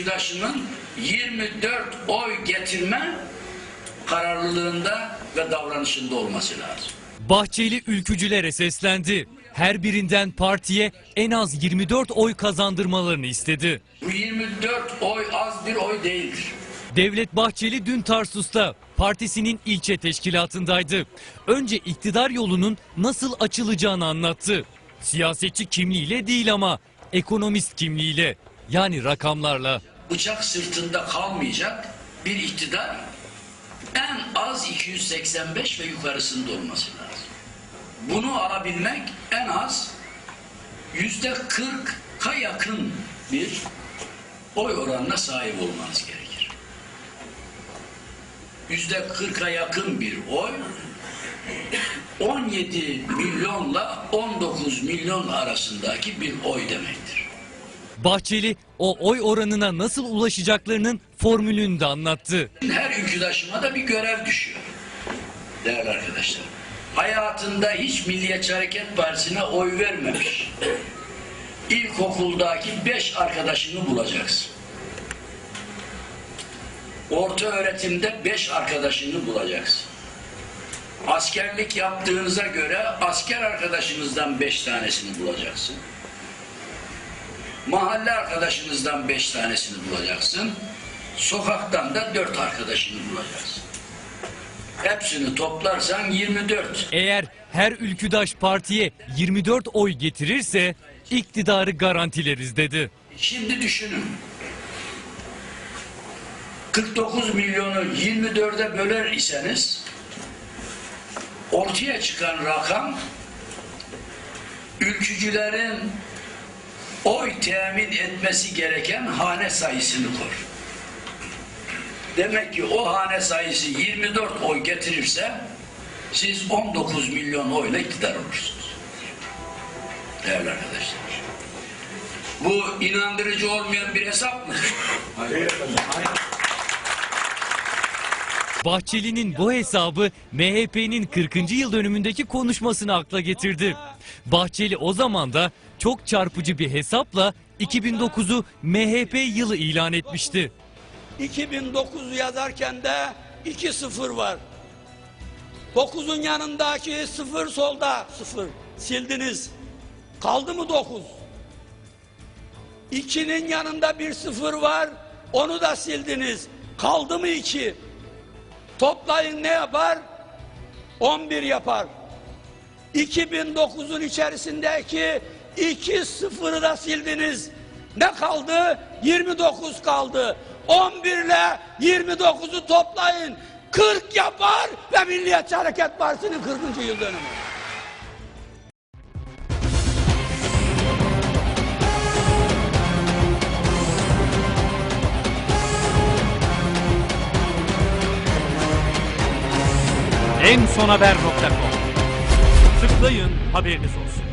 ülküdaşının 24 oy getirme kararlılığında ve davranışında olması lazım. Bahçeli ülkücülere seslendi. Her birinden partiye en az 24 oy kazandırmalarını istedi. Bu 24 oy az bir oy değildir. Devlet Bahçeli dün Tarsus'ta partisinin ilçe teşkilatındaydı. Önce iktidar yolunun nasıl açılacağını anlattı. Siyasetçi kimliğiyle değil ama ekonomist kimliğiyle, yani rakamlarla. Bıçak sırtında kalmayacak bir iktidar en az 285 ve yukarısında olması lazım. Bunu alabilmek en az %40'a yakın bir oy oranına sahip olmanız gerekir. %40'a yakın bir oy 17 milyonla 19 milyon arasındaki bir oy demektir. Bahçeli o oy oranına nasıl ulaşacaklarının formülünü de anlattı. Her ülküdaşıma da bir görev düşüyor değerli arkadaşlar. Hayatında hiç Milliyetçi Hareket Partisi'ne oy vermemiş İlkokuldaki 5 arkadaşını bulacaksın. Orta öğretimde 5 arkadaşını bulacaksın. Askerlik yaptığınıza göre asker arkadaşınızdan 5 tanesini bulacaksın. Mahalle arkadaşınızdan 5 tanesini bulacaksın. Sokaktan da 4 arkadaşını bulacaksın. Hepsini toplarsan 24. Eğer her ülküdaş partiye 24 oy getirirse iktidarı garantileriz dedi. Şimdi düşünün. 49 milyonu 24'e böler iseniz ortaya çıkan rakam ülkücülerin oy temin etmesi gereken hane sayısını koyar. Demek ki o hane sayısı 24 oy getirirse siz 19 milyon oyla iktidar olursunuz. Değerli arkadaşlar. Bu inandırıcı olmayan bir hesap mı? Hayır. Bahçeli'nin bu hesabı MHP'nin 40. yıl dönümündeki konuşmasını akla getirdi. Bahçeli o zaman da çok çarpıcı bir hesapla 2009'u MHP yılı ilan etmişti. 2009'u yazarken de 2-0 var. 9'un yanındaki 0 solda 0. Sildiniz. Kaldı mı 9? 2'nin yanında bir 0 var. Onu da sildiniz. Kaldı mı 2? Toplayın ne yapar? 11 yapar. 2009'un içerisindeki 2-0'ı da sildiniz. Ne kaldı? 29 kaldı. 11 ile 29'u toplayın. 40 yapar ve Milliyetçi Hareket Partisi'nin 40. yıl dönümü. ensonhaber.com. Tıklayın, haberiniz olsun.